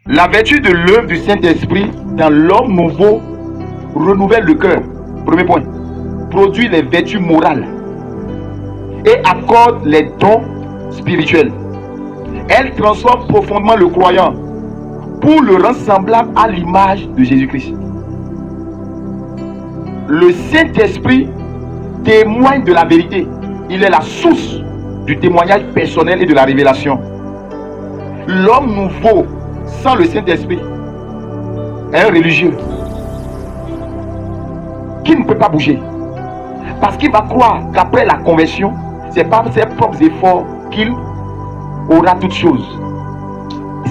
La vertu de l'œuvre du Saint-Esprit dans l'homme nouveau renouvelle le cœur. Premier point. Produit les vertus morales et accorde les dons spirituels. Elle transforme profondément le croyant pour le rendre semblable à l'image de Jésus-Christ. Le Saint-Esprit témoigne de la vérité. Il est la source du témoignage personnel et de la révélation. L'homme nouveau sans le Saint-Esprit est un religieux qui ne peut pas bouger. Parce qu'il va croire qu'après la conversion, c'est par ses propres efforts qu'il aura toutes choses.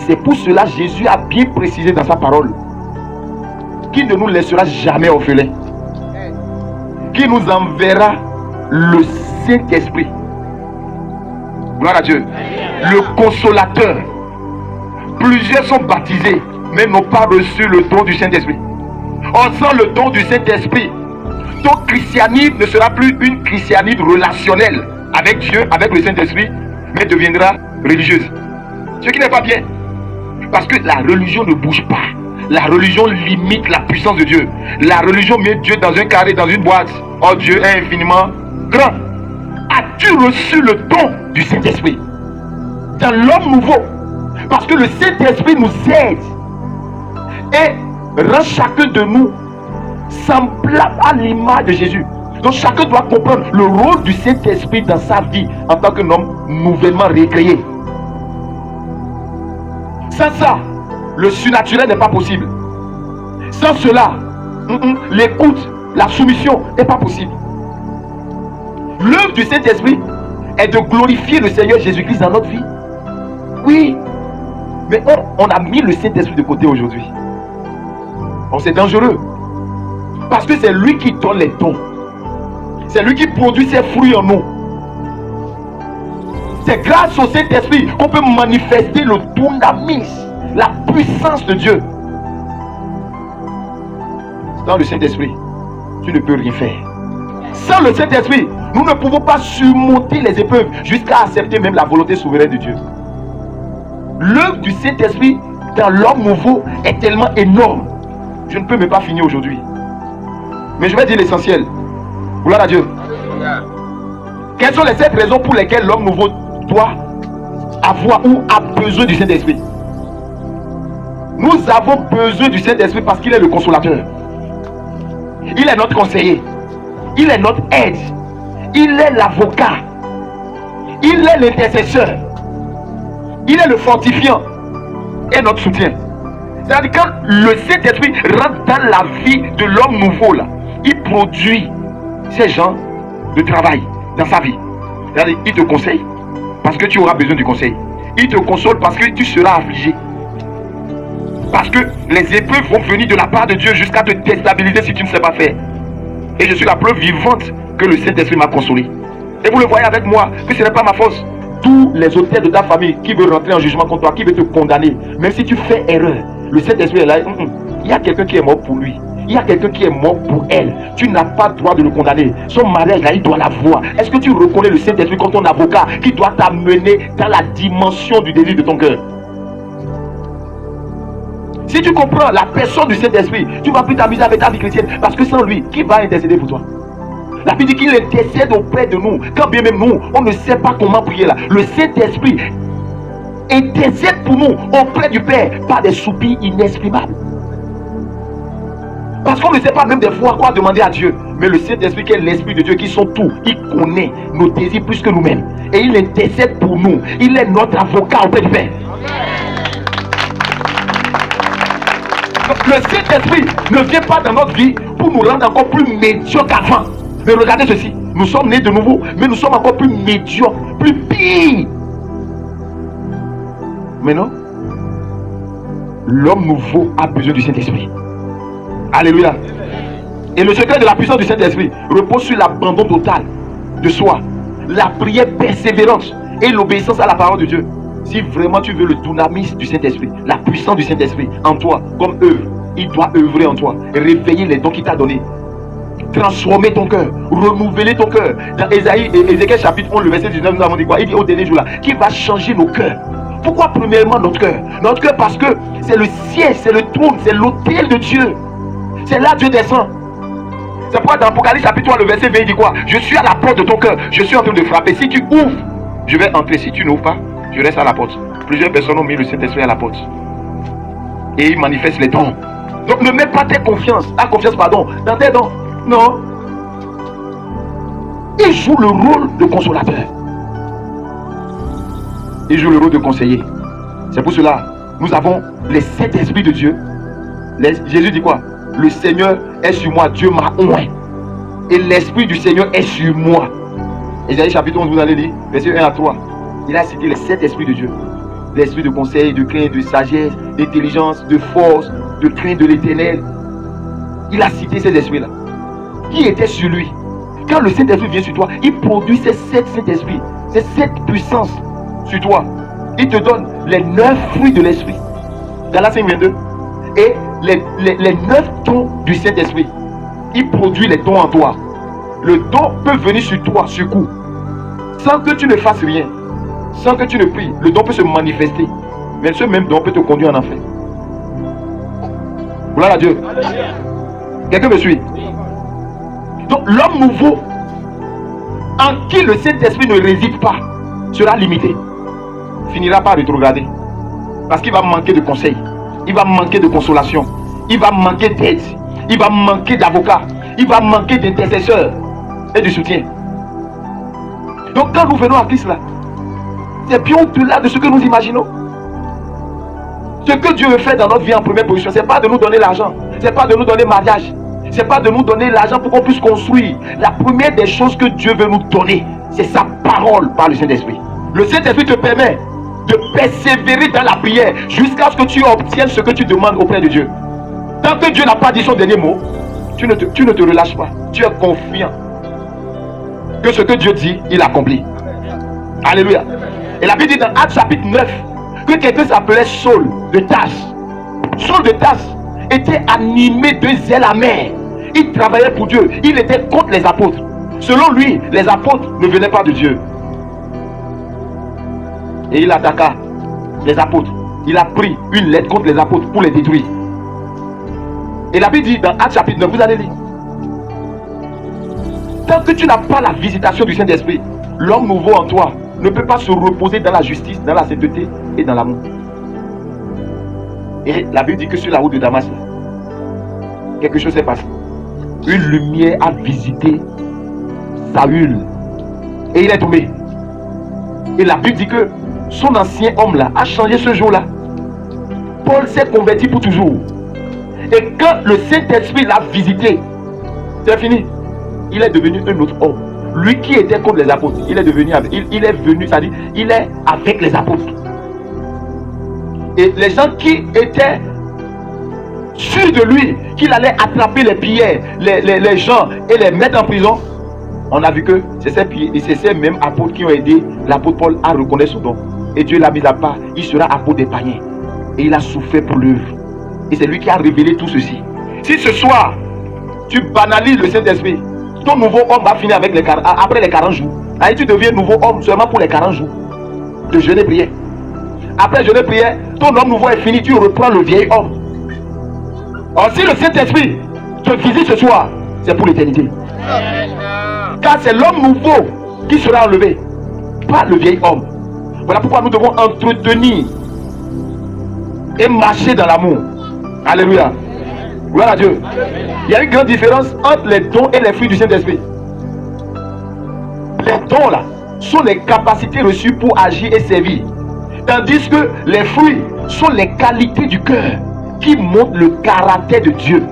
C'est pour cela que Jésus a bien précisé dans sa parole qu'il ne nous laissera jamais orphelins, qu'il nous enverra le Saint-Esprit. Gloire à Dieu. Le consolateur. Plusieurs sont baptisés, mais n'ont pas reçu le don du Saint-Esprit. Or, sans le don du Saint-Esprit, ton christianisme ne sera plus une christianisme relationnelle avec Dieu, avec le Saint-Esprit, mais deviendra religieuse. Ce qui n'est pas bien. Parce que la religion ne bouge pas. La religion limite la puissance de Dieu. La religion met Dieu dans un carré, dans une boîte. Or, Dieu est infiniment grand. As-tu reçu le don du Saint-Esprit dans l'homme nouveau? Parce que le Saint-Esprit nous aide et rend chacun de nous semblable à l'image de Jésus. Donc chacun doit comprendre le rôle du Saint-Esprit dans sa vie en tant qu'un homme nouvellement recréé. Sans ça, le surnaturel n'est pas possible. Sans cela, l'écoute, la soumission n'est pas possible. L'œuvre du Saint-Esprit est de glorifier le Seigneur Jésus-Christ dans notre vie. Oui, mais on a mis le Saint-Esprit de côté aujourd'hui. Oh, c'est dangereux. Parce que c'est lui qui donne les dons. C'est lui qui produit ses fruits en nous. C'est grâce au Saint-Esprit qu'on peut manifester le dunamis, la puissance de Dieu. Sans le Saint-Esprit, tu ne peux rien faire. Sans le Saint-Esprit, nous ne pouvons pas surmonter les épreuves jusqu'à accepter même la volonté souveraine de Dieu. L'œuvre du Saint-Esprit dans l'homme nouveau est tellement énorme. Je ne peux même pas finir aujourd'hui. Mais je vais dire l'essentiel. Gloire à Dieu. Quelles sont les 7 raisons pour lesquelles l'homme nouveau doit avoir ou a besoin du Saint-Esprit? Nous avons besoin du Saint-Esprit parce qu'il est le consolateur. Il est notre conseiller. Il est notre aide. Il est l'avocat. Il est l'intercesseur. Il est le fortifiant et notre soutien. C'est-à-dire quand le Saint-Esprit rentre dans la vie de l'homme nouveau là, il produit ces gens de travail dans sa vie. C'est-à-dire il te conseille parce que tu auras besoin du conseil. Il te console parce que tu seras affligé. Parce que les épreuves vont venir de la part de Dieu jusqu'à te déstabiliser si tu ne sais pas faire. Et je suis la preuve vivante que le Saint-Esprit m'a consolé. Et vous le voyez avec moi que ce n'est pas ma force. Tous les auteurs de ta famille qui veulent rentrer en jugement contre toi, qui veulent te condamner, même si tu fais erreur, le Saint-Esprit est là. Il y a quelqu'un qui est mort pour lui. Il y a quelqu'un qui est mort pour elle. Tu n'as pas le droit de le condamner. Son mariage là, il doit l'avoir. Est-ce que tu reconnais le Saint-Esprit comme ton avocat qui doit t'amener dans la dimension du désir de ton cœur? Si tu comprends la personne du Saint-Esprit, tu ne vas plus t'amuser avec ta vie chrétienne. Parce que sans lui, qui va intercéder pour toi? La Bible dit qu'il intercède auprès de nous. Quand bien même nous, on ne sait pas comment prier là. Le Saint-Esprit intercède pour nous auprès du Père par des soupirs inexprimables. Parce qu'on ne sait pas même des fois quoi demander à Dieu. Mais le Saint-Esprit qui est l'Esprit de Dieu, qui sont tout, il connaît nos désirs plus que nous-mêmes. Et il intercède pour nous. Il est notre avocat auprès du Père. Le Saint-Esprit ne vient pas dans notre vie pour nous rendre encore plus médiocres qu'avant. Mais regardez ceci, nous sommes nés de nouveau, mais nous sommes encore plus médiocres, plus pires. Mais non, l'homme nouveau a besoin du Saint-Esprit. Alléluia. Et le secret de la puissance du Saint-Esprit repose sur l'abandon total de soi, la prière persévérante et l'obéissance à la parole de Dieu. Si vraiment tu veux le dunamis du Saint-Esprit, la puissance du Saint-Esprit en toi, comme œuvre, il doit œuvrer en toi, réveiller les dons qu'il t'a donnés, transformer ton cœur, renouveler ton cœur. Dans Ésaïe et Ézéchiel chapitre 11, le verset 19, nous avons dit quoi? Il dit au dernier jour là, qui va changer nos cœurs Pourquoi premièrement notre cœur? Notre cœur parce que c'est le siège, c'est le trône, c'est l'autel de Dieu. C'est là Dieu descend. C'est pourquoi dans Apocalypse chapitre 3, le verset 20, il dit quoi? Je suis à la porte de ton cœur, je suis en train de frapper. Si tu ouvres, je vais entrer. Si tu n'ouvres pas, je reste à la porte. Plusieurs personnes ont mis le Saint-Esprit à la porte. Et il manifeste les dons. Donc ne mets pas ta confiance dans tes dons. Non. Il joue le rôle de consolateur. Il joue le rôle de conseiller. C'est pour cela, nous avons les sept esprits de Dieu. Jésus dit quoi? Le Seigneur est sur moi, Dieu m'a oint. Et l'Esprit du Seigneur est sur moi. Ésaïe chapitre 11, vous allez lire, verset 1 à 3. Il a cité les sept esprits de Dieu. L'esprit de conseil, de crainte, de sagesse, d'intelligence, de force, de crainte de l'Éternel. Il a cité ces esprits-là. Qui était sur lui? Quand le Saint-Esprit vient sur toi, il produit ces sept Saint-Esprits, ces sept puissances sur toi. Il te donne les 9 fruits de l'Esprit. Galates 5, 22. Et les 9 dons du Saint-Esprit. Il produit les dons en toi. Le don peut venir sur toi, sur coup. Sans que tu ne fasses rien. Sans que tu ne pries. Le don peut se manifester. Mais ce même don peut te conduire en enfer. Gloire à Dieu. Quelqu'un me suit? Donc l'homme nouveau, en qui le Saint-Esprit ne réside pas, sera limité. Finira par rétrograder. Parce qu'il va manquer de conseils. Il va manquer de consolation. Il va manquer d'aide. Il va manquer d'avocats. Il va manquer d'intercesseurs et de soutien. Donc quand nous venons à Christ là, c'est bien au-delà de ce que nous imaginons. Ce que Dieu veut faire dans notre vie en première position, ce n'est pas de nous donner l'argent. Ce n'est pas de nous donner mariage. Ce n'est pas de nous donner l'argent pour qu'on puisse construire. La première des choses que Dieu veut nous donner, c'est sa parole par le Saint-Esprit. Le Saint-Esprit te permet de persévérer dans la prière jusqu'à ce que tu obtiennes ce que tu demandes auprès de Dieu. Tant que Dieu n'a pas dit son dernier mot, tu ne te relâches pas. Tu es confiant que ce que Dieu dit, il accomplit. Alléluia. Et la Bible dit dans Actes chapitre 9 que quelqu'un s'appelait Saul de Tarse. Saul de Tarse était animé de zèle amer. Il travaillait pour Dieu. Il était contre les apôtres. Selon lui, les apôtres ne venaient pas de Dieu. Et il attaqua les apôtres. Il a pris une lettre contre les apôtres pour les détruire. Et la Bible dit dans Actes chapitre 9, vous allez lire. Tant que tu n'as pas la visitation du Saint-Esprit, l'homme nouveau en toi ne peut pas se reposer dans la justice, dans la sainteté et dans l'amour. Et la Bible dit que sur la route de Damas, quelque chose s'est passé. Une lumière a visité Saül. Et il est tombé. Et la Bible dit que son ancien homme là a changé ce jour-là. Paul s'est converti pour toujours. Et quand le Saint-Esprit l'a visité, c'est fini. Il est devenu un autre homme. Lui qui était contre les apôtres, il est devenu, il est venu, c'est-à-dire, il est avec les apôtres. Et les gens qui étaient sûrs de lui, qu'il allait attraper les pierres, les gens et les mettre en prison, on a vu que c'est ces mêmes apôtres qui ont aidé l'apôtre Paul à reconnaître son don. Et Dieu l'a mis à part. Il sera apôtre des païens. Et il a souffert pour l'œuvre. Et c'est lui qui a révélé tout ceci. Si ce soir, tu banalises le Saint-Esprit, ton nouveau homme va finir avec après les 40 jours. Et tu deviens nouveau homme seulement pour les 40 jours de jeûne et prière. Après jeûne et prière, ton homme nouveau est fini, tu reprends le vieil homme. Or, si le Saint-Esprit te visite ce soir, c'est pour l'éternité. Car c'est l'homme nouveau qui sera enlevé, pas le vieil homme. Voilà pourquoi nous devons entretenir et marcher dans l'amour. Alléluia. Gloire à Dieu. Il y a une grande différence entre les dons et les fruits du Saint-Esprit. Les dons là sont les capacités reçues pour agir et servir. Tandis que les fruits sont les qualités du cœur qui montrent le caractère de Dieu.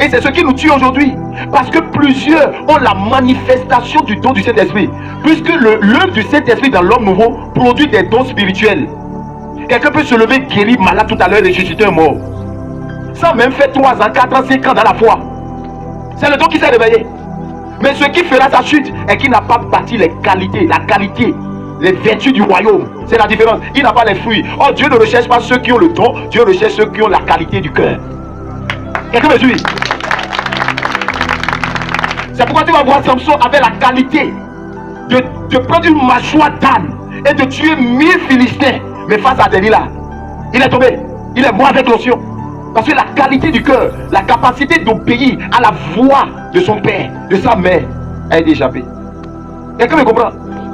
Et c'est ce qui nous tue aujourd'hui. Parce que plusieurs ont la manifestation du don du Saint-Esprit. Puisque l'œuvre du Saint-Esprit dans l'homme nouveau produit des dons spirituels. Quelqu'un peut se lever guéri, malade tout à l'heure, ressusciter un mort. Sans même faire 3 ans, 4 ans, 5 ans dans la foi. C'est le don qui s'est réveillé. Mais ce qui fera sa chute est qu'il n'a pas bâti les qualités, la qualité, les vertus du royaume. C'est la différence. Il n'a pas les fruits. Oh, Dieu ne recherche pas ceux qui ont le don. Dieu recherche ceux qui ont la qualité du cœur. Quelqu'un me suit? C'est pourquoi tu vas voir Samson avec la qualité de prendre une mâchoire d'âne et de tuer 1000 Philistins. Mais face à Delilah, il est tombé. Il est mort avec l'onction. Parce que la qualité du cœur, la capacité d'obéir à la voix de son père, de sa mère, a été échappée. Quelqu'un me comprend?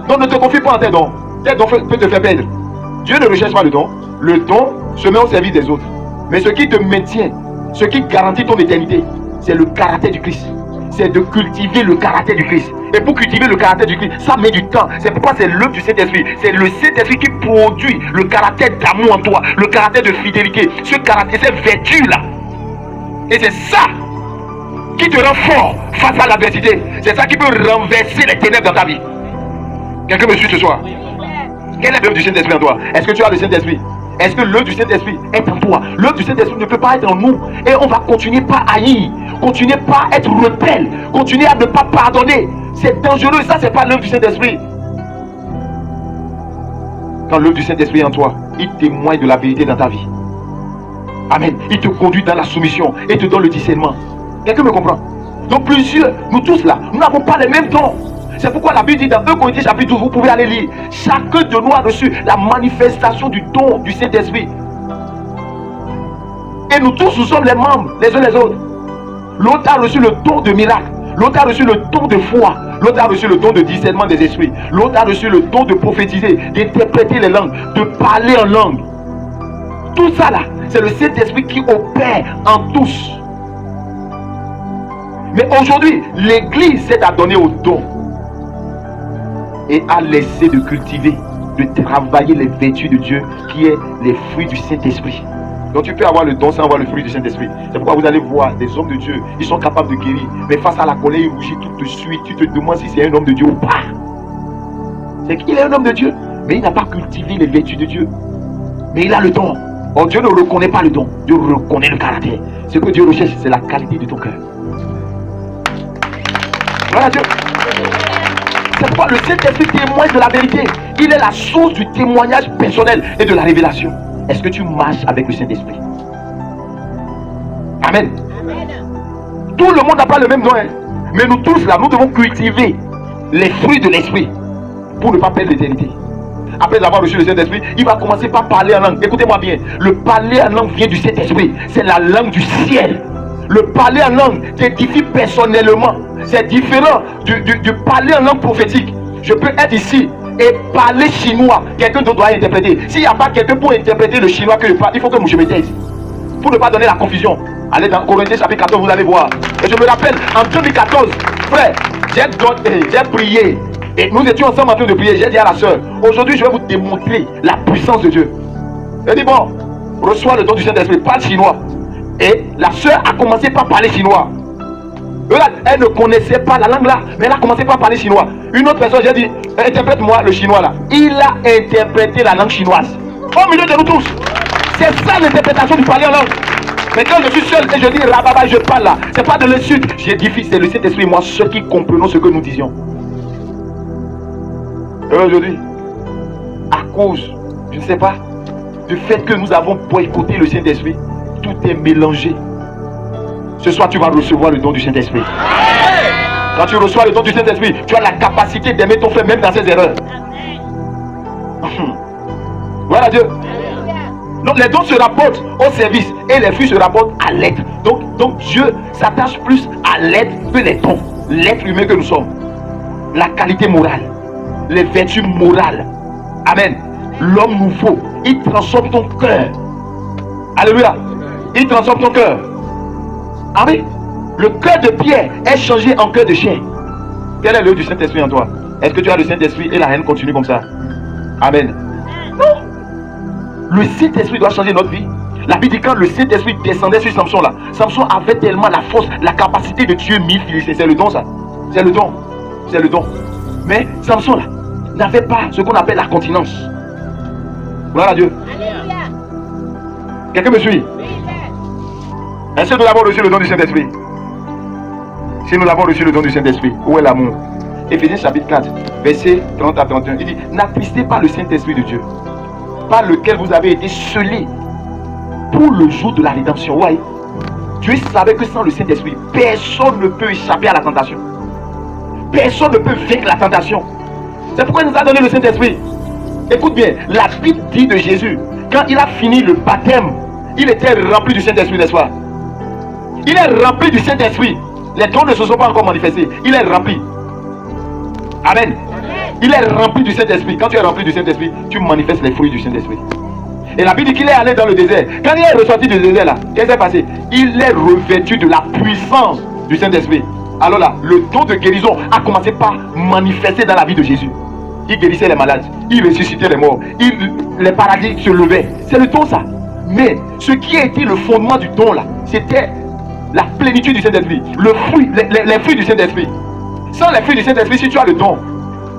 Donc ne te confie pas en tes dons. Tes dons peuvent te faire perdre. Dieu ne recherche pas le don. Le don se met au service des autres. Mais ce qui te maintient, ce qui garantit ton éternité, c'est le caractère du Christ. C'est de cultiver le caractère du Christ. Et pour cultiver le caractère du Christ, ça met du temps. C'est pourquoi c'est l'œuvre du Saint-Esprit. C'est le Saint-Esprit qui produit le caractère d'amour en toi, le caractère de fidélité, ce caractère, cette vertu-là. Et c'est ça qui te rend fort face à l'adversité. C'est ça qui peut renverser les ténèbres dans ta vie. Quelqu'un me suit ce soir? Quelle est l'œuvre du Saint-Esprit en toi? Est-ce que tu as le Saint-Esprit? Est-ce que l'œuvre du Saint-Esprit est en toi? L'œuvre du Saint-Esprit ne peut pas être en nous. Et on va continuer par haïr, continuer par être rebelle, continuer à ne pas pardonner. C'est dangereux, ça c'est pas l'œuvre du Saint-Esprit. Quand l'œuvre du Saint-Esprit est en toi, il témoigne de la vérité dans ta vie. Amen. Il te conduit dans la soumission et te donne le discernement. Quelqu'un me comprend? Donc plusieurs, nous tous là, nous n'avons pas les mêmes dons. C'est pourquoi la Bible dit dans 1 Corinthiens chapitre 12, vous pouvez aller lire. Chacun de nous a reçu la manifestation du don du Saint-Esprit. Et nous tous, nous sommes les membres les uns les autres. L'autre a reçu le don de miracle. L'autre a reçu le don de foi. L'autre a reçu le don de discernement des esprits. L'autre a reçu le don de prophétiser, d'interpréter les langues, de parler en langue. Tout ça là, c'est le Saint-Esprit qui opère en tous. Mais aujourd'hui, l'Église s'est adonnée au don et a laissé de cultiver, de travailler les vertus de Dieu, qui est les fruits du Saint-Esprit. Donc tu peux avoir le don sans avoir le fruit du Saint-Esprit. C'est pourquoi vous allez voir des hommes de Dieu, ils sont capables de guérir, mais face à la colère, ils rougissent tout de suite. Tu te demandes si c'est un homme de Dieu ou pas. C'est qu'il est un homme de Dieu, mais il n'a pas cultivé les vertus de Dieu. Mais il a le don. Or Dieu ne reconnaît pas le don, Dieu reconnaît le caractère. Ce que Dieu recherche, c'est la qualité de ton cœur. Voilà Dieu. C'est pourquoi le Saint-Esprit témoigne de la vérité. Il est la source du témoignage personnel et de la révélation. Est-ce que tu marches avec le Saint-Esprit? Amen. Tout le monde n'a pas le même don, hein? Mais nous tous là, nous devons cultiver les fruits de l'Esprit pour ne pas perdre l'éternité. Après avoir reçu le Saint-Esprit, il va commencer par parler en langue. Écoutez-moi bien, le parler en langue vient du Saint-Esprit. C'est la langue du ciel. Le parler en langue t'édifie personnellement. C'est différent du parler en langue prophétique. Je peux être ici et parler chinois. Quelqu'un d'autre doit interpréter. S'il n'y a pas quelqu'un pour interpréter le chinois que je parle, il faut que je me taise. Pour ne pas donner la confusion. Allez dans Corinthiens chapitre 14, vous allez voir. Et je me rappelle, en 2014, frère, j'ai prié. Et nous étions ensemble en train de prier. J'ai dit à la soeur, aujourd'hui je vais vous démontrer la puissance de Dieu. Elle dit bon, reçois le don du Saint-Esprit, parle chinois. Et la soeur a commencé par parler chinois. Elle ne connaissait pas la langue là, mais elle a commencé par parler chinois. Une autre personne, j'ai dit, interprète-moi le chinois là. Il a interprété la langue chinoise. Au milieu de nous tous. C'est ça l'interprétation du parler en langue. Mais quand je suis seul et je dis rababa, je parle là, c'est pas de l'insulte. J'ai dit, c'est le Saint-Esprit et moi, ceux qui comprenons ce que nous disions. Et aujourd'hui, à cause, je ne sais pas, du fait que nous avons boycotté le Saint-Esprit, tout est mélangé. Ce soir, tu vas recevoir le don du Saint-Esprit. Quand tu reçois le don du Saint-Esprit, tu as la capacité d'aimer ton frère même dans ses erreurs. Voilà Dieu. Donc les dons se rapportent au service et les fruits se rapportent à l'être. Donc Dieu s'attache plus à l'être que les dons. L'être humain que nous sommes. La qualité morale. Les vertus morales. Amen. L'homme nouveau. Il transforme ton cœur. Alléluia. Il transforme ton cœur. Amen. Le cœur de pierre est changé en cœur de chair. Quel est l'œuvre du Saint-Esprit en toi? Est-ce que tu as le Saint-Esprit et la haine continue comme ça? Amen. Non. Le Saint-Esprit doit changer notre vie. La Bible dit quand le Saint-Esprit descendait sur Samson là, Samson avait tellement la force, la capacité de tuer 1000 Philistins. C'est le don ça. C'est le don. C'est le don. Mais Samson là n'avait pas ce qu'on appelle la continence. Voilà Dieu. Quelqu'un me suit? Est-ce que nous avons reçu le don du Saint-Esprit? Si nous avons reçu le don du Saint-Esprit, où est l'amour? Éphésiens chapitre 4, verset 30 à 31. Il dit, n'attristez pas le Saint-Esprit de Dieu, par lequel vous avez été scellés pour le jour de la rédemption. Ouais. Dieu savait que sans le Saint-Esprit, personne ne peut échapper à la tentation. Personne ne peut vaincre la tentation. C'est pourquoi il nous a donné le Saint-Esprit. Écoute bien, la Bible dit de Jésus, quand il a fini le baptême, il était rempli du Saint-Esprit, n'est-ce pas? Il est rempli du Saint-Esprit. Les dons ne se sont pas encore manifestés. Il est rempli. Amen. Il est rempli du Saint-Esprit. Quand tu es rempli du Saint-Esprit, tu manifestes les fruits du Saint-Esprit. Et la Bible dit qu'il est allé dans le désert. Quand il est ressorti du désert là, qu'est-ce qui s'est passé? Il est revêtu de la puissance du Saint-Esprit. Alors là, le don de guérison a commencé par manifester dans la vie de Jésus. Il guérissait les malades, il ressuscitait les morts, les paradis se levaient. C'est le don ça. Mais ce qui a été le fondement du don là, c'était la plénitude du Saint-Esprit. Le fruit, les fruits du Saint-Esprit. Sans les fruits du Saint-Esprit, si tu as le don,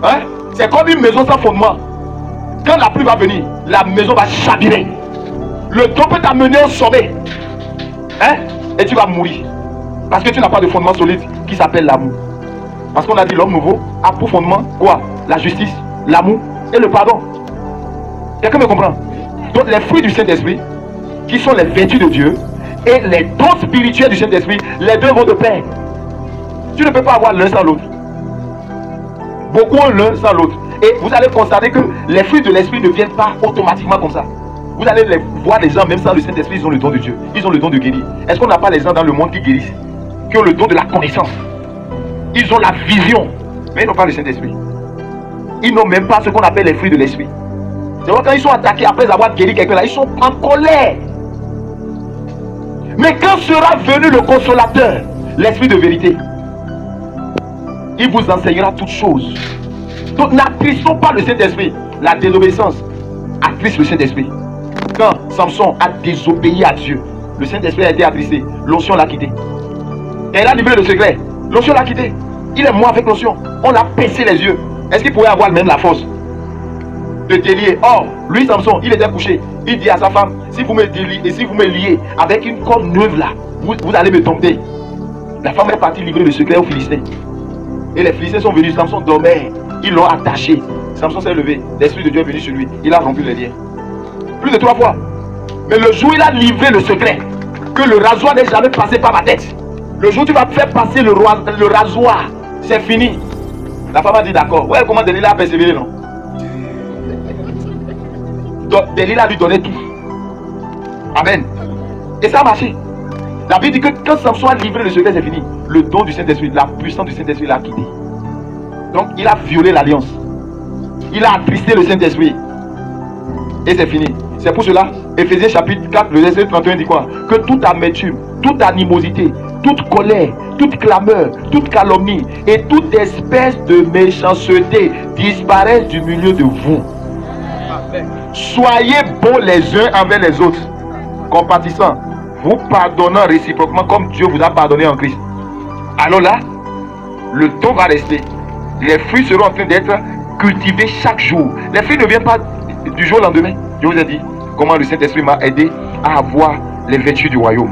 hein, c'est comme une maison sans fondement. Quand la pluie va venir, la maison va chavirer. Le don peut t'amener au sommet. Hein? Et tu vas mourir. Parce que tu n'as pas de fondement solide qui s'appelle l'amour. Parce qu'on a dit l'homme nouveau a pour fondement quoi? La justice, l'amour et le pardon. Quelqu'un me comprend? Donc les fruits du Saint-Esprit, qui sont les vertus de Dieu, et les dons spirituels du Saint-Esprit, les deux vont de pair. Tu ne peux pas avoir l'un sans l'autre. Beaucoup ont l'un sans l'autre. Et vous allez constater que les fruits de l'esprit ne viennent pas automatiquement comme ça. Vous allez les voir les gens, même sans le Saint-Esprit, ils ont le don de Dieu. Ils ont le don de guérir. Est-ce qu'on n'a pas les gens dans le monde qui guérissent, qui ont le don de la connaissance? Ils ont la vision, mais ils n'ont pas le Saint-Esprit. Ils n'ont même pas ce qu'on appelle les fruits de l'esprit. C'est vrai, quand ils sont attaqués après avoir guéri quelqu'un là, ils sont en colère. Mais quand sera venu le consolateur, l'esprit de vérité, il vous enseignera toutes choses. Donc n'attristons pas le Saint-Esprit. La désobéissance attriste le Saint-Esprit. Quand Samson a désobéi à Dieu, le Saint-Esprit a été attristé. L'onction l'a quitté. Et il a livré le secret. L'onction l'a quitté. Il est mort avec l'onction. On a percé les yeux. Est-ce qu'il pouvait avoir même la force de délier? Or, lui Samson, il était couché. Il dit à sa femme, si vous me déliez et si vous me liez avec une corde neuve là, vous allez me tomber. La femme est partie livrer le secret aux Philistins. Et les Philistins sont venus. Samson dormait. Ils l'ont attaché. Samson s'est levé. L'Esprit de Dieu est venu sur lui. Il a rompu les liens. Plus de 3 fois. Mais le jour où il a livré le secret, que le rasoir n'est jamais passé par ma tête, le jour où tu vas faire passer le rasoir, c'est fini. La femme a dit d'accord. Ouais, comment Delilah a persévéré, non? Donc, Delilah lui donnait tout. Amen. Et ça a marché. La Bible dit que quand Samson a livré le secret, c'est fini. Le don du Saint-Esprit, la puissance du Saint-Esprit l'a quitté. Donc, il a violé l'alliance. Il a attristé le Saint-Esprit. Et c'est fini. C'est pour cela, Éphésiens chapitre 4, le verset 31 dit quoi? Que toute amertume, toute animosité, toute colère, toute clameur, toute calomnie et toute espèce de méchanceté disparaissent du milieu de vous. Soyez bons les uns envers les autres, compatissants, vous pardonnant réciproquement comme Dieu vous a pardonné en Christ. Alors là, le don va rester. Les fruits seront en train d'être cultivés chaque jour. Les fruits ne viennent pas du jour au lendemain. Je vous ai dit comment le Saint-Esprit m'a aidé à avoir les vertus du royaume.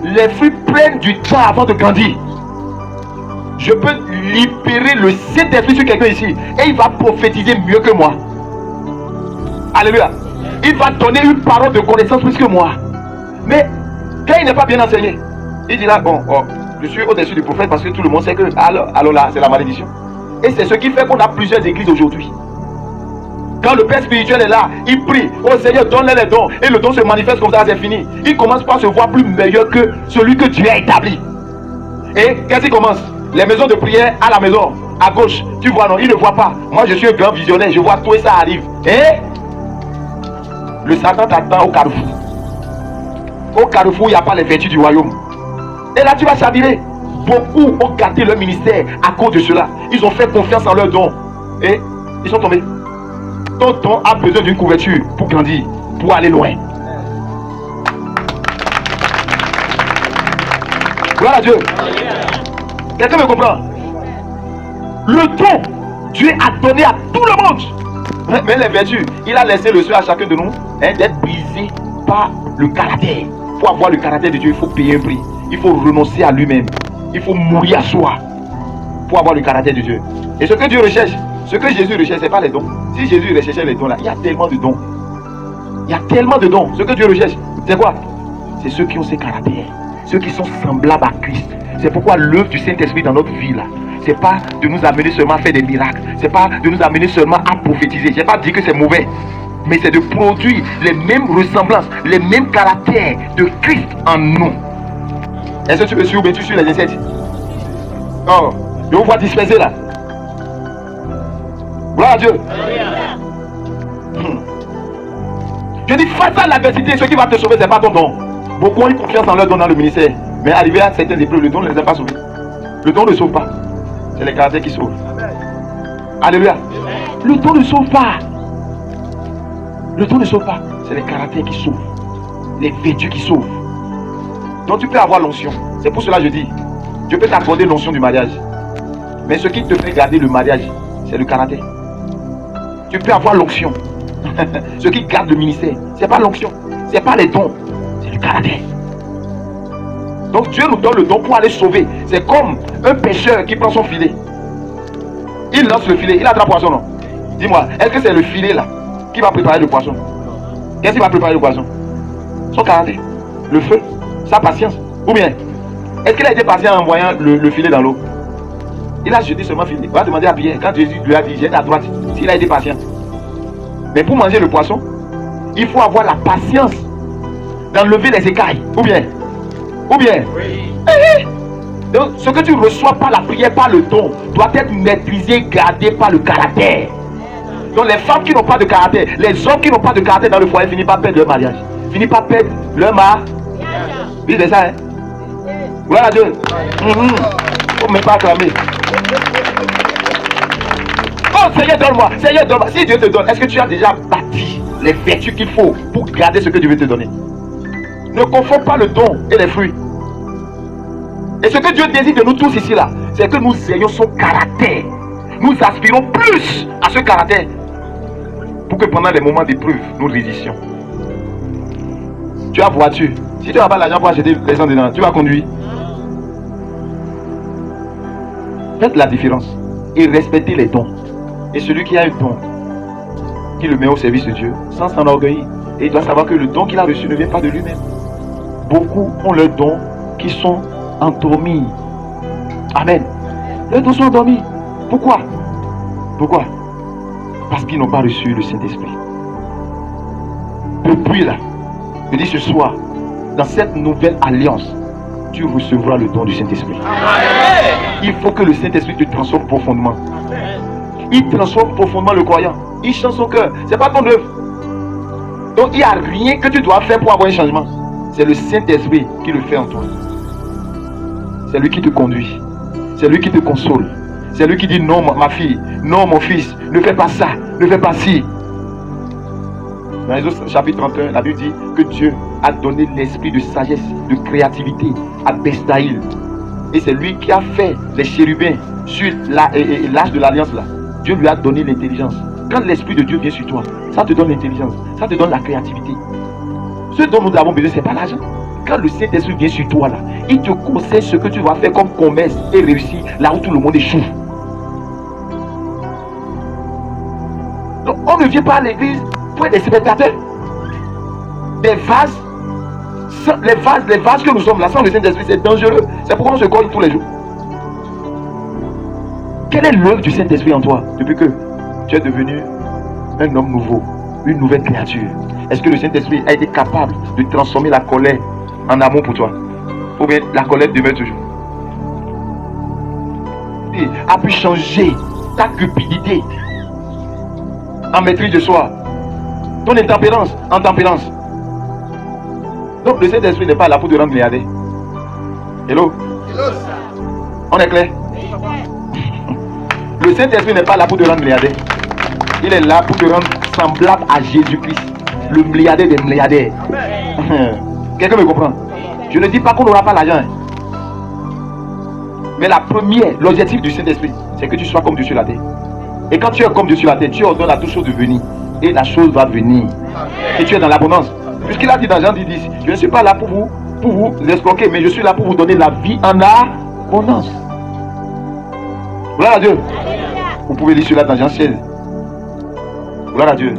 Les fruits prennent du temps avant de grandir. Je peux libérer le Saint-Esprit sur quelqu'un ici et il va prophétiser mieux que moi. Alléluia. Il va donner une parole de connaissance plus que moi. Mais quand il n'est pas bien enseigné, il dit là, bon, je suis au-dessus du prophète parce que tout le monde sait que, alors là, c'est la malédiction. Et c'est ce qui fait qu'on a plusieurs églises aujourd'hui. Quand le Père spirituel est là, il prie, oh Seigneur, donne-les les dons. Et le don se manifeste comme ça, c'est fini. Il commence par se voir plus meilleur que celui que Dieu a établi. Et qu'est-ce qu'il commence? Les maisons de prière à la maison, à gauche. Tu vois, non, il ne voit pas. Moi, je suis un grand visionnaire, je vois tout et ça arrive. Et le Satan t'attend au carrefour. Au carrefour, il n'y a pas les vertus du royaume. Et là, tu vas chavirer. Beaucoup ont gâté leur ministère à cause de cela. Ils ont fait confiance en leurs dons. Et ils sont tombés. Ton don a besoin d'une couverture pour grandir, pour aller loin. Gloire à Dieu. Quelqu'un me comprend? Le don, Dieu a donné à tout le monde. Mais les vertus, il a laissé le soin à chacun de nous d'être brisé par le caractère. Pour avoir le caractère de Dieu, il faut payer un prix. Il faut renoncer à lui-même. Il faut mourir à soi pour avoir le caractère de Dieu. Et ce que Dieu recherche, ce que Jésus recherche, ce n'est pas les dons. Si Jésus recherchait les dons là, il y a tellement de dons. Il y a tellement de dons. Ce que Dieu recherche, c'est quoi? C'est ceux qui ont ces caractères. Ceux qui sont semblables à Christ. C'est pourquoi l'œuvre du Saint-Esprit dans notre vie là, c'est pas de nous amener seulement à faire des miracles. C'est pas de nous amener seulement à prophétiser. J'ai pas dit que c'est mauvais. Mais c'est de produire les mêmes ressemblances, les mêmes caractères de Christ en nous. Est-ce que tu me suis ou bien tu suis les insectes? Oh, je vous vois disperser là. Gloire à Dieu. Je dis face à l'adversité, ce qui va te sauver, c'est pas ton don. Beaucoup ont eu confiance en leur don dans le ministère. Mais arrivé à certaines épreuves, le don ne les a pas sauvés. Le don ne sauve pas. C'est les caractères qui sauvent. Alléluia. Le don ne sauve pas. Le don ne sauve pas. C'est les caractères qui sauvent. Les vertus qui sauvent. Donc tu peux avoir l'onction. C'est pour cela que je dis, Dieu peut t'accorder l'onction du mariage. Mais ce qui te fait garder le mariage, c'est le caractère. Tu peux avoir l'onction. Ce qui garde le ministère, c'est pas l'onction, c'est pas les dons, c'est le caractère. Donc Dieu nous donne le don pour aller sauver. C'est comme un pêcheur qui prend son filet. Il lance le filet, il attrape le poisson, non? Dis-moi, est-ce que c'est le filet là qui va préparer le poisson? Qu'est-ce qui va préparer le poisson? Son caractère, le feu, sa patience. Ou bien, est-ce qu'il a été patient en envoyant le filet dans l'eau? Il a jeté seulement filet. Il va demander à Pierre, quand Jésus lui a dit, jette à droite, s'il a été patient. Mais pour manger le poisson, il faut avoir la patience d'enlever les écailles. Ou bien? Oui. Donc, ce que tu reçois par la prière, par le don, doit être maîtrisé, gardé par le caractère. Donc, les femmes qui n'ont pas de caractère, les hommes qui n'ont pas de caractère dans le foyer, finissent par perdre leur mariage. Finissent par perdre leur mariage. Oui, c'est ça, hein? Gloire à Dieu. Faut même pas acclamer. Oh Seigneur, donne-moi. Seigneur, donne-moi. Si Dieu te donne, est-ce que tu as déjà bâti les vertus qu'il faut pour garder ce que Dieu veut te donner? Ne confonds pas le don et les fruits. Et ce que Dieu désire de nous tous ici là, c'est que nous ayons son caractère. Nous aspirons plus à ce caractère pour que pendant les moments d'épreuve, nous résistions. Tu as voiture. Si tu n'as pas l'argent pour acheter les gens dedans, tu vas conduire. Faites la différence et respectez les dons. Et celui qui a un don, qui le met au service de Dieu, sans s'enorgueillir. Et il doit savoir que le don qu'il a reçu ne vient pas de lui-même. Beaucoup ont leurs dons qui sont endormis. Amen. Leurs dons sont endormis. Pourquoi? Pourquoi? Parce qu'ils n'ont pas reçu le Saint-Esprit. Depuis là, je dis ce soir, dans cette nouvelle alliance, tu recevras le don du Saint-Esprit. Il faut que le Saint-Esprit te transforme profondément. Il transforme profondément le croyant. Il change son cœur. Ce n'est pas ton œuvre. Donc il n'y a rien que tu dois faire pour avoir un changement. C'est le Saint-Esprit qui le fait en toi. C'est lui qui te conduit. C'est lui qui te console. C'est lui qui dit non ma fille, non mon fils, ne fais pas ça, ne fais pas ci. Dans Exode chapitre 31, la Bible dit que Dieu a donné l'esprit de sagesse, de créativité à Bestaïl. Et c'est lui qui a fait les chérubins sur l'âge de l'alliance là. Dieu lui a donné l'intelligence. Quand l'esprit de Dieu vient sur toi, ça te donne l'intelligence, ça te donne la créativité. Ce dont nous avons besoin, ce n'est pas l'argent. Quand le Saint-Esprit vient sur toi là, il te conseille ce que tu vas faire comme commerce et réussir là où tout le monde échoue. Donc on ne vient pas à l'église pour être des spectateurs. Des vases, les vases que nous sommes là sans le Saint-Esprit, c'est dangereux. C'est pourquoi on se cogne tous les jours. Quelle est l'œuvre du Saint-Esprit en toi depuis que tu es devenu un homme nouveau, une nouvelle créature? Est-ce que le Saint-Esprit a été capable de transformer la colère en amour pour toi? Ou bien la colère demeure toujours? Il a pu changer ta cupidité en maîtrise de soi, ton intempérance en tempérance. Donc le Saint-Esprit n'est pas là pour te rendre milliardaire. Hello? On est clair? Le Saint-Esprit n'est pas là pour te rendre milliardaire. Il est là pour te rendre semblable à Jésus-Christ, le milliardaire des milliardaires. Quelqu'un me comprend? Je ne dis pas qu'on n'aura pas l'argent. Mais l'objectif du Saint-Esprit, c'est que tu sois comme Dieu sur la terre. Et quand tu es comme Dieu sur la terre, tu ordonnes à toute chose de venir. Et la chose va venir. Et tu es dans l'abondance. Puisqu'il a dit dans Jean 10, je ne suis pas là pour vous escroquer, mais je suis là pour vous donner la vie en abondance. Gloire à Dieu. Vous pouvez lire cela dans Jean 16. Gloire à Dieu.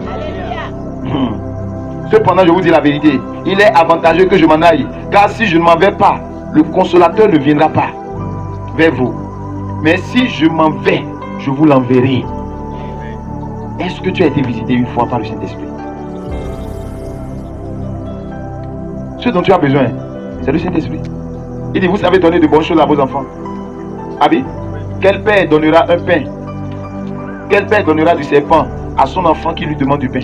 Cependant, je vous dis la vérité. Il est avantageux que je m'en aille. Car si je ne m'en vais pas, le consolateur ne viendra pas vers vous. Mais si je m'en vais, je vous l'enverrai. Est-ce que tu as été visité une fois par le Saint-Esprit? Ce dont tu as besoin, c'est le Saint-Esprit. Il dit, vous savez donner de bonnes choses à vos enfants. Abi, quel père donnera un pain? Quel père donnera du serpent à son enfant qui lui demande du pain?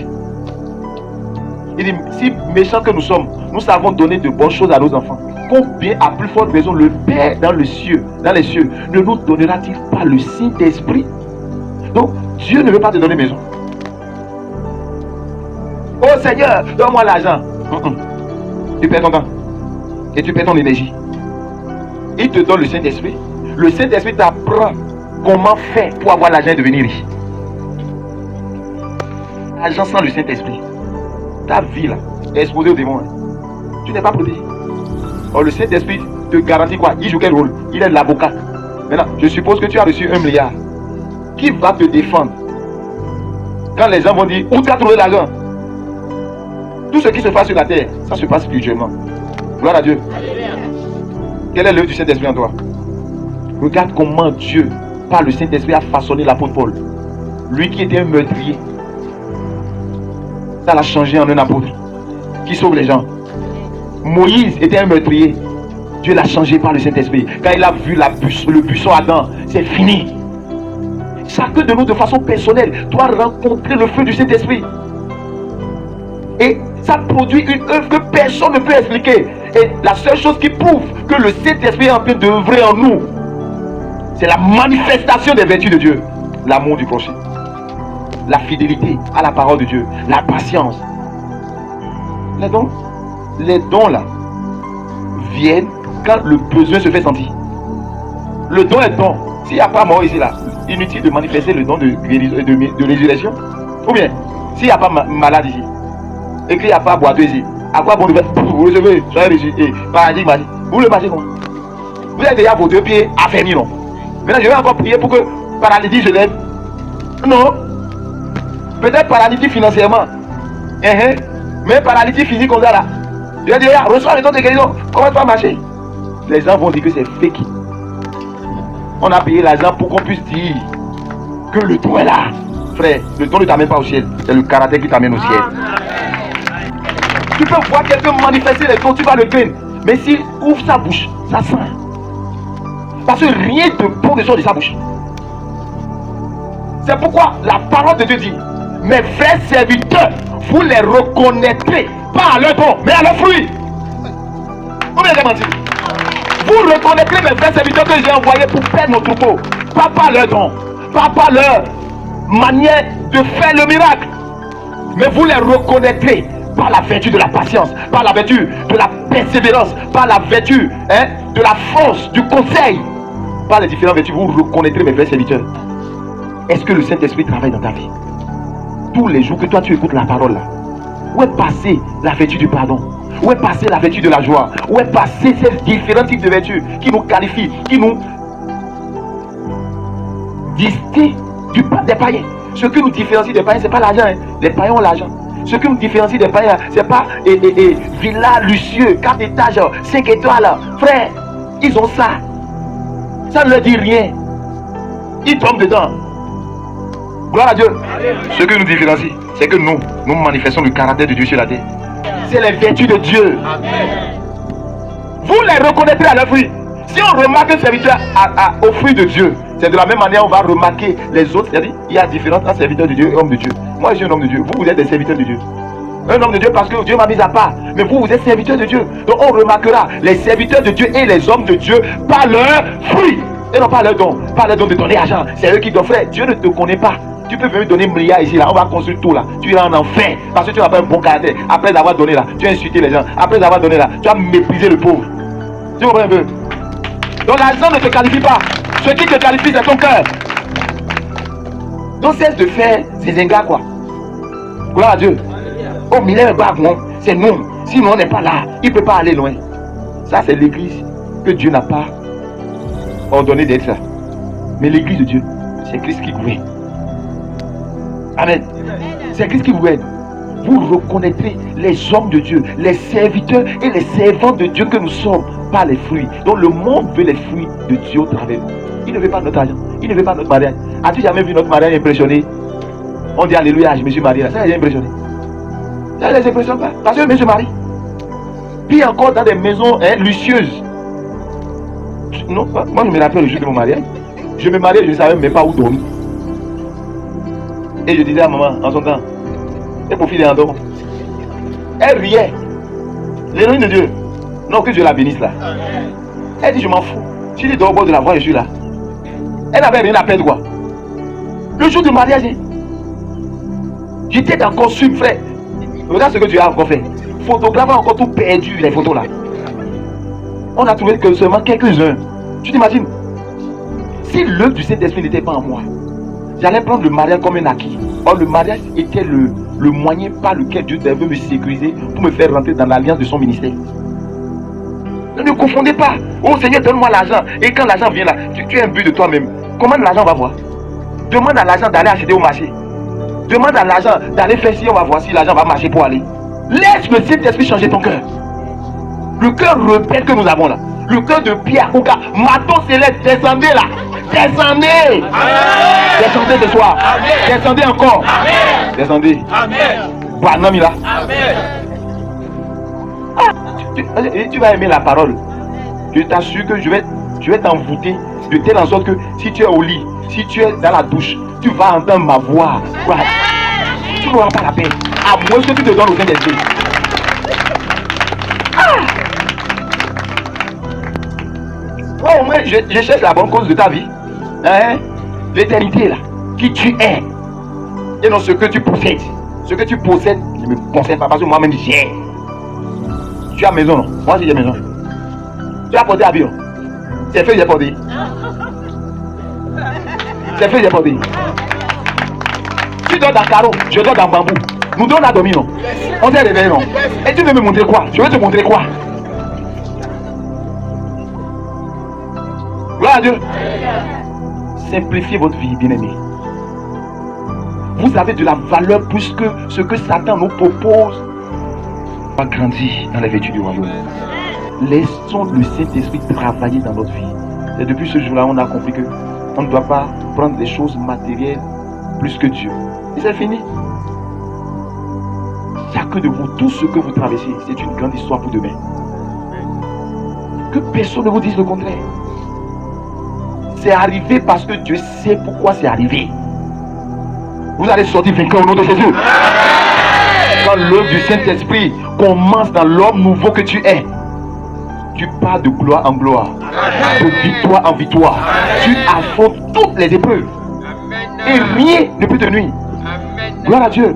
Il dit, si méchants que nous sommes, nous savons donner de bonnes choses à nos enfants, combien à plus forte raison le Père dans les cieux, ne nous donnera-t-il pas le Saint-Esprit? Donc, Dieu ne veut pas te donner maison. Oh Seigneur, donne-moi l'argent. Tu perds ton temps et tu perds ton énergie. Il te donne le Saint-Esprit. Le Saint-Esprit t'apprend comment faire pour avoir l'argent et devenir riche. L'argent sans le Saint-Esprit, ta vie là est exposée au démon. Tu n'es pas protégé. Or, le Saint-Esprit te garantit quoi? Il joue quel rôle? Il est l'avocat. Maintenant, je suppose que tu as reçu 1 milliard. Qui va te défendre quand les gens vont dire où tu as trouvé l'argent? Tout ce qui se passe sur la terre, ça se passe spirituellement. Gloire à Dieu. Quelle est l'œuvre du Saint-Esprit en toi? Regarde comment Dieu, par le Saint-Esprit, a façonné l'apôtre Paul. Lui qui était un meurtrier, ça l'a changé en un apôtre qui sauve les gens. Moïse était un meurtrier. Dieu l'a changé par le Saint-Esprit. Quand il a vu le buisson Adam, c'est fini. Chacun de nous, de façon personnelle, doit rencontrer le feu du Saint-Esprit. Et ça produit une œuvre que personne ne peut expliquer. Et la seule chose qui prouve que le Saint-Esprit est en train d'œuvrer en nous, c'est la manifestation des vertus de Dieu. L'amour du prochain, la fidélité à la parole de Dieu, la patience. Les dons là viennent quand le besoin se fait sentir. Le don est don. S'il n'y a pas mort ici là, inutile de manifester le don de résurrection. Ou bien, s'il n'y a pas malade ici, et qu'il n'y a pas boiteux ici, à quoi bon de faire? Vous recevez, soyez résulté, paradigme, vous le marchez comment? Vous êtes déjà vos 2 pieds affermis, non? Maintenant, je vais encore prier pour que paralytique se lève. Non. Peut-être paralytique financièrement. Mais paralytique physique comme ça là. Je vais dire, reçois le don de guérison, comment tu vas marcher? Les gens vont dire que c'est fake. On a payé l'argent pour qu'on puisse dire que le don est là. Frère, le don ne t'amène pas au ciel. C'est le caractère qui t'amène au ciel. Tu peux voir quelqu'un manifester les dons, tu vas le craindre. Mais s'il ouvre sa bouche, ça sent. Parce que rien de bon ne sort de sa bouche. C'est pourquoi la parole de Dieu dit, mes vrais serviteurs, vous les reconnaîtrez pas à leur don, mais à leurs fruits. Combien j'ai menti? Vous reconnaîtrez mes vrais serviteurs que j'ai envoyés pour faire nos troupeaux, pas par leur don, pas par leur manière de faire le miracle, mais vous les reconnaîtrez par la vertu de la patience, par la vertu de la persévérance, par la vertu de la force, du conseil, par les différentes vertus. Vous reconnaîtrez mes vrais serviteurs. Est-ce que le Saint-Esprit travaille dans ta vie? Tous les jours que toi tu écoutes la parole là, où est passée la vertu du pardon? Où est passée la vertu de la joie? Où est passée ces différents types de vertus qui nous qualifient, qui nous distinguent des païens? Ce qui nous différencie des païens, ce n'est pas l'argent. Les païens ont l'argent. Ce qui nous différencie des païens, ce n'est pas villa luxueux, 4 étages, 5 étoiles. Frère, ils ont ça. Ça ne leur dit rien. Ils tombent dedans. Gloire à Dieu. Ce qui nous différencie, c'est que nous manifestons le caractère de Dieu sur la terre. C'est les vertus de Dieu. Vous les reconnaîtrez à leurs fruits. Si on remarque un serviteur au fruit de Dieu, c'est de la même manière on va remarquer les autres. C'est-à-dire, il y a différents serviteurs de Dieu et hommes de Dieu. Moi je suis un homme de Dieu. Vous êtes des serviteurs de Dieu. Un homme de Dieu parce que Dieu m'a mis à part. Mais vous êtes serviteurs de Dieu. Donc on remarquera les serviteurs de Dieu et les hommes de Dieu par leurs fruits. Et non pas leurs dons. Pas leurs dons de donner argent. C'est eux qui doivent faire. Dieu ne te connaît pas. Tu peux venir donner milliards ici, là, on va construire tout là. Tu iras en enfer parce que tu n'as pas un bon caractère. Après avoir donné là, tu as insulté les gens. Après avoir donné là, tu as méprisé le pauvre. Tu comprends un peu? Donc l'argent ne te qualifie pas. Ce qui te qualifie, c'est ton cœur. Donc cesse de faire ces ingrats quoi. Gloire à Dieu. Oh, mais il est bas, non? C'est nous. Sinon on n'est pas là. Il ne peut pas aller loin. Ça c'est l'église que Dieu n'a pas ordonné d'être là. Mais l'église de Dieu, c'est Christ qui gouverne. Amen. C'est Christ qui vous aide. Vous reconnaîtrez les hommes de Dieu, les serviteurs et les servants de Dieu que nous sommes par les fruits. Donc le monde veut les fruits de Dieu au travers. Il ne veut pas notre argent. Il ne veut pas notre mariage. As-tu jamais vu notre mariage impressionné? On dit alléluia, je me suis marié là. Ça les a impressionné. Ça les impressionne pas. Parce que je me suis marié. Puis encore dans des maisons luxueuses. Non, moi je me rappelle le jour de mon mariage. Je me mariais, je ne savais même pas où dormir. Et je disais à maman en son temps, et pour filer en dormant. Elle riait. Les noms de Dieu. Non, que Dieu la bénisse là. Elle dit, je m'en fous. Si tu dors au bord de la voie, je suis là. Elle n'avait rien à perdre quoi. Le jour du mariage, j'étais dans le costume, frère. Regarde ce que Dieu a encore fait. Photographe a encore tout perdu, les photos là. On a trouvé que seulement quelques-uns. Tu t'imagines? Si l'œuvre du Saint-Esprit n'était pas en moi, j'allais prendre le mariage comme un acquis. Or, le mariage était le moyen par lequel Dieu devait me sécuriser pour me faire rentrer dans l'alliance de son ministère. Ne confondez pas. Oh Seigneur, donne-moi l'argent. Et quand l'argent vient là, tu es un but de toi-même. Comment l'argent va voir? Demande à l'argent d'aller acheter au marché. Demande à l'argent d'aller faire si on va voir si l'argent va marcher pour aller. Laisse le Saint-Esprit changer ton cœur. Le cœur rebelle que nous avons là. Le cœur de Pierre, Kouka, Maton Céleste, descendez là. Descendez. Amen. Descendez ce soir. Amen. Descendez encore. Amen. Descendez. Amen. Banami là. Amen. Tu vas aimer la parole. Je t'assure que je vais t'envoûter de telle en sorte que si tu es au lit, si tu es dans la douche, tu vas entendre ma voix. Tu n'auras pas la peine. À moins que tu te donnes au Saint-Esprit. Au moins, je cherche la bonne cause de ta vie. Hein? L'éternité là. Qui tu es. Et non ce que tu possèdes. Ce que tu possèdes ne me concerne pas parce que moi-même j'ai. Tu as maison, non? Moi aussi j'ai maison. Tu as porté avion. C'est fait, j'ai porté. C'est fait, j'ai porté. Tu dors dans carreau, je dors dans bambou. Nous deux on a dormi, non? On s'est réveillé, non? Et tu veux me montrer quoi? Je veux te montrer quoi? Gloire à Dieu. Simplifiez votre vie, bien-aimés. Vous avez de la valeur plus que ce que Satan nous propose. On va grandir dans la vertu du royaume. Laissons le Saint-Esprit travailler dans notre vie. Et depuis ce jour-là, on a compris que on ne doit pas prendre des choses matérielles plus que Dieu. Et c'est fini. Chacun de vous, tout ce que vous traversez, c'est une grande histoire pour demain. Que personne ne vous dise le contraire. C'est arrivé parce que Dieu sait pourquoi c'est arrivé. Vous allez sortir vainqueur au nom de Jésus. Quand l'œuvre du Saint-Esprit commence dans l'homme nouveau que tu es, tu pars de gloire en gloire, de victoire en victoire. Tu affrontes toutes les épreuves. Et rien ne peut te nuire. Gloire à Dieu.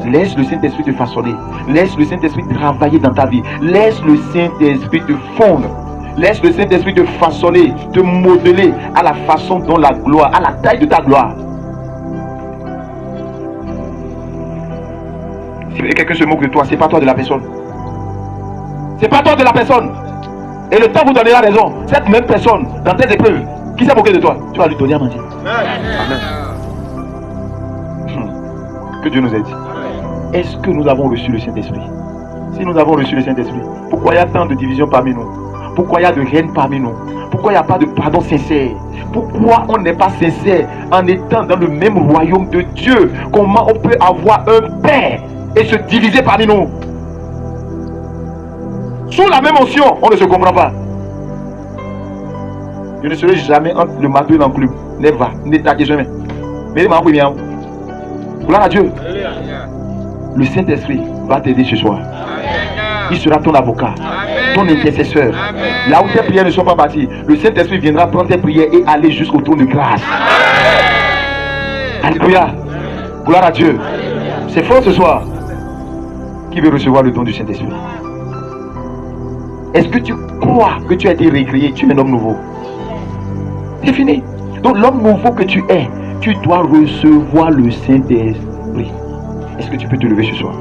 Laisse le Saint-Esprit te façonner. Laisse le Saint-Esprit travailler dans ta vie. Laisse le Saint-Esprit te fondre. Laisse le Saint-Esprit te façonner, te modeler à la façon dont la gloire, à la taille de ta gloire. Si quelqu'un se moque de toi, c'est pas toi de la personne. C'est pas toi de la personne. Et le temps vous donnera raison. Cette même personne, dans tes épreuves, qui s'est moqué de toi, tu vas lui donner à manger. Amen. Que Dieu nous aide. Est-ce que nous avons reçu le Saint-Esprit? Si nous avons reçu le Saint-Esprit, pourquoi il y a tant de divisions parmi nous? Pourquoi il y a de haine parmi nous? Pourquoi il n'y a pas de pardon sincère? Pourquoi on n'est pas sincère en étant dans le même royaume de Dieu? Comment on peut avoir un Père et se diviser parmi nous? Sous la même onction, on ne se comprend pas. Je ne serai jamais entre le matou et l'enclume. Never, n'état jamais. Mais il m'a appris bien. Gloire à Dieu. Le Saint-Esprit va t'aider ce soir. Il sera ton avocat, ton intercesseur. Là où tes prières ne sont pas bâties, le Saint-Esprit viendra prendre tes prières et aller jusqu'au trône de grâce. Alléluia. Gloire à Dieu. C'est fort ce soir. Qui veut recevoir le don du Saint-Esprit? Est-ce que tu crois que tu as été récréé? Tu es un homme nouveau. C'est fini. Donc l'homme nouveau que tu es, tu dois recevoir le Saint-Esprit. Est-ce que tu peux te lever ce soir?